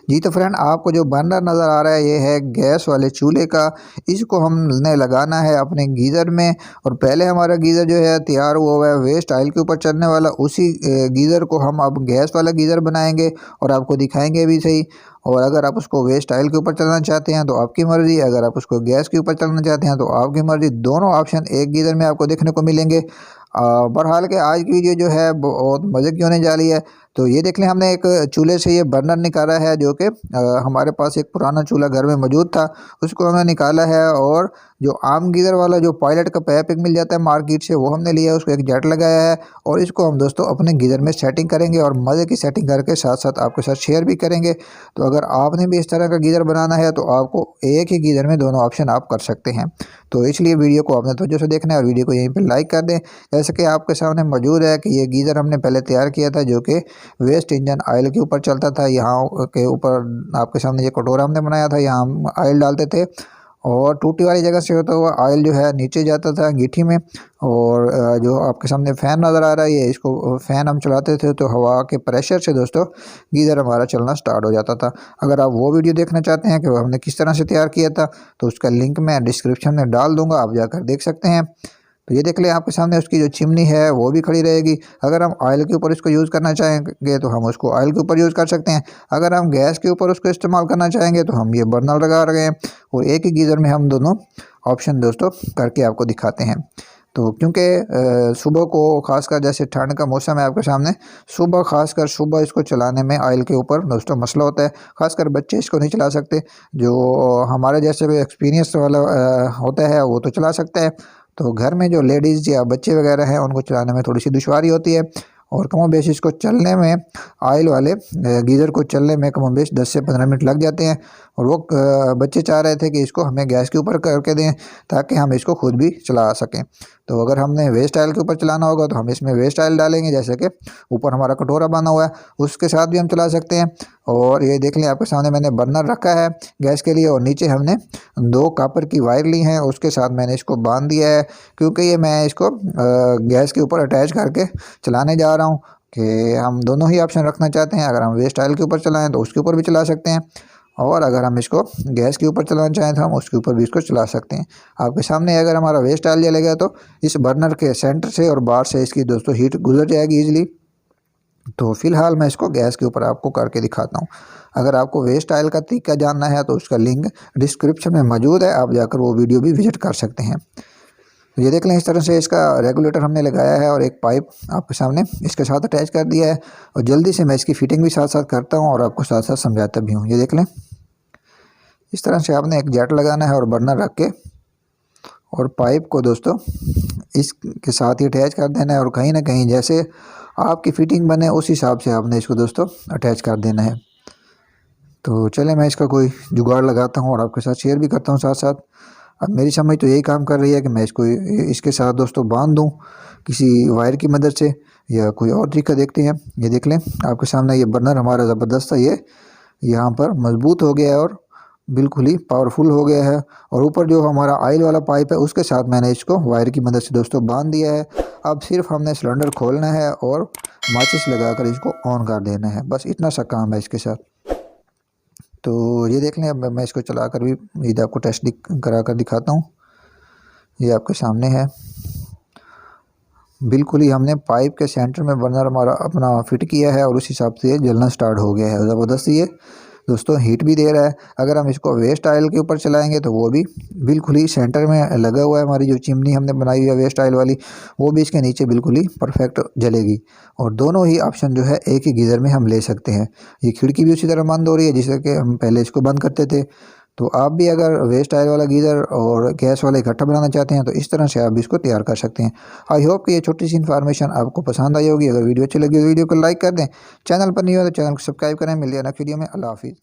जी तो फ्रेंड, आपको जो बर्नर नज़र आ रहा है ये है गैस वाले चूल्हे का। इसको हमने लगाना है अपने गीज़र में। और पहले हमारा गीज़र जो है तैयार हुआ हुआ है वेस्ट ऑयल के ऊपर चलने वाला, उसी गीज़र को हम अब गैस वाला गीज़र बनाएंगे और आपको दिखाएंगे भी सही। और अगर आप उसको वेस्ट ऑयल के ऊपर चलाना चाहते हैं तो आपकी मर्ज़ी, अगर आप उसको गैस के ऊपर चलाना चाहते हैं तो आपकी मर्ज़ी। दोनों ऑप्शन एक गीज़र में आपको देखने को मिलेंगे। बहरहाल के आज की वीडियो जो है बहुत मज़े की होने जा रही है। तो ये देख लें, हमने एक चूल्हे से ये बर्नर निकाला है जो कि हमारे पास एक पुराना चूल्हा घर में मौजूद था, उसको हमने निकाला है। और जो आम गीज़र वाला जो पायलट का पाइप एक मिल जाता है मार्केट से, वो हमने लिया है, उसको एक जेट लगाया है। और इसको हम दोस्तों अपने गीज़र में सेटिंग करेंगे और मज़े की सेटिंग करके साथ साथ आपके साथ शेयर भी करेंगे। तो अगर आपने भी इस तरह का गीज़र बनाना है तो आपको एक ही गीज़र में दोनों ऑप्शन आप कर सकते हैं। तो इसलिए वीडियो को आपने तवज्जो से देखना है और वीडियो को यहीं पर लाइक कर दें। जैसे कि आपके सामने मौजूद है कि ये गीज़र हमने पहले तैयार किया था जो कि वेस्ट इंजन ऑयल के ऊपर चलता था। यहाँ के ऊपर आपके सामने ये कटोरा हमने बनाया था, यहाँ हम ऑयल डालते थे और टूटी वाली जगह से होता हुआ ऑयल जो है नीचे जाता था अंगीठी में। और जो आपके सामने फ़ैन नज़र आ रहा है, ये इसको फ़ैन हम चलाते थे तो हवा के प्रेशर से दोस्तों गीज़र हमारा चलना स्टार्ट हो जाता था। अगर आप वो वीडियो देखना चाहते हैं कि वो हमने किस तरह से तैयार किया था तो उसका लिंक मैं डिस्क्रिप्शन में डाल दूँगा, आप जाकर देख सकते हैं। तो ये देख लें, आपके सामने उसकी जो चिमनी है वो भी खड़ी रहेगी। अगर हम ऑयल के ऊपर इसको यूज़ करना चाहेंगे तो हम उसको ऑयल के ऊपर यूज़ कर सकते हैं। अगर हम गैस के ऊपर उसको इस्तेमाल करना चाहेंगे तो हम ये बर्नर लगा रहे हैं और एक ही गीज़र में हम दोनों ऑप्शन दोस्तों करके आपको दिखाते हैं। तो क्योंकि सुबह को खासकर जैसे ठंड का मौसम है आपके सामने, खासकर सुबह इसको चलाने में ऑयल के ऊपर दोस्तों मसला होता है। खासकर बच्चे इसको नहीं चला सकते, जो हमारे जैसे भी एक्सपीरियंस वाला होता है वो तो चला सकता है। तो घर में जो लेडीज़ या बच्चे वगैरह हैं उनको चलाने में थोड़ी सी दुश्वारी होती है। और कमोबेश इसको चलने में ऑयल वाले गीज़र को चलने में कमोबेश 10 से 15 मिनट लग जाते हैं। और वो बच्चे चाह रहे थे कि इसको हमें गैस के ऊपर करके दें ताकि हम इसको खुद भी चला सकें। तो अगर हमने वेस्ट ऑयल के ऊपर चलाना होगा तो हम इसमें वेस्ट ऑयल डालेंगे, जैसे कि ऊपर हमारा कटोरा बना हुआ है उसके साथ भी हम चला सकते हैं। और ये देख लें, आपके सामने मैंने बर्नर रखा है गैस के लिए और नीचे हमने 2 कॉपर की वायर ली हैं, उसके साथ मैंने इसको बांध दिया है क्योंकि ये मैं इसको गैस के ऊपर अटैच करके चलाने जा रहा हूँ कि हम दोनों ही ऑप्शन रखना चाहते हैं। अगर हम वेस्ट ऑयल के ऊपर चलाएँ तो उसके ऊपर भी चला सकते हैं और अगर हम इसको गैस के ऊपर चलाना चाहें तो हम उसके ऊपर भी इसको चला सकते हैं। आपके सामने अगर हमारा वेस्ट ऑयल जलेगा तो इस बर्नर के सेंटर से और बाहर से इसकी दोस्तों हीट गुजर जाएगी ईजिली। तो फ़िलहाल मैं इसको गैस के ऊपर आपको करके दिखाता हूँ। अगर आपको वेस्ट ऑयल का तरीका जानना है तो उसका लिंक डिस्क्रिप्शन में मौजूद है, आप जाकर वो वीडियो भी विजिट कर सकते हैं। तो ये देख लें, इस तरह से इसका रेगुलेटर हमने लगाया है और एक पाइप आपके सामने इसके साथ अटैच कर दिया है। और जल्दी से मैं इसकी फ़िटिंग भी साथ साथ करता हूँ और आपको साथ साथ समझाता भी हूँ। ये देख लें, इस तरह से आपने एक जेट लगाना है और बर्नर रख के और पाइप को दोस्तों इसके साथ ही अटैच कर देना है और कहीं ना कहीं जैसे आपकी फ़िटिंग बने उस हिसाब से आपने इसको दोस्तों अटैच कर देना है। तो चले मैं इसका कोई जुगाड़ लगाता हूँ और आपके साथ शेयर भी करता हूँ साथ साथ। अब मेरी समझ तो यही काम कर रही है कि मैं इसको इसके साथ दोस्तों बांध दूँ किसी वायर की मदद से, या कोई और तरीका देखते हैं। ये देख लें, आपके सामने ये बर्नर हमारा ज़बरदस्त है, ये यहाँ पर मजबूत हो गया है और बिल्कुल ही पावरफुल हो गया है। और ऊपर जो हमारा ऑयल वाला पाइप है उसके साथ मैंने इसको वायर की मदद से दोस्तों बांध दिया है। अब सिर्फ हमने सिलेंडर खोलना है और माचिस लगाकर इसको ऑन कर देना है, बस इतना सा काम है इसके साथ। तो ये देख लें, अब मैं इसको चलाकर भी इधर आपको टेस्ट करा कर दिखाता हूँ। ये आपके सामने है, बिल्कुल ही हमने पाइप के सेंटर में बर्नर हमारा अपना फिट किया है और उस हिसाब से ये जलना स्टार्ट हो गया है। ज़बरदस्त ये दोस्तों हीट भी दे रहा है। अगर हम इसको वेस्ट ऑयल के ऊपर चलाएंगे तो वो भी बिल्कुल ही सेंटर में लगा हुआ है। हमारी जो चिमनी हमने बनाई हुई है वेस्ट ऑयल वाली, वो भी इसके नीचे बिल्कुल ही परफेक्ट जलेगी। और दोनों ही ऑप्शन जो है एक ही गीज़र में हम ले सकते हैं। ये खिड़की भी उसी तरह बंद हो रही है जिससे कि हम पहले इसको बंद करते थे। तो आप भी अगर वेस्ट ऑयल वाला गीज़र और गैस वाला इकट्ठा बनाना चाहते हैं तो इस तरह से आप इसको तैयार कर सकते हैं। आई होप कि ये छोटी सी इन्फॉर्मेशन आपको पसंद आई होगी। अगर वीडियो अच्छी लगी तो वीडियो को लाइक कर दें, चैनल पर नहीं हो तो चैनल को सब्सक्राइब करें। मिलिए नेक्स्ट वीडियो में। अल्लाह हाफिज़।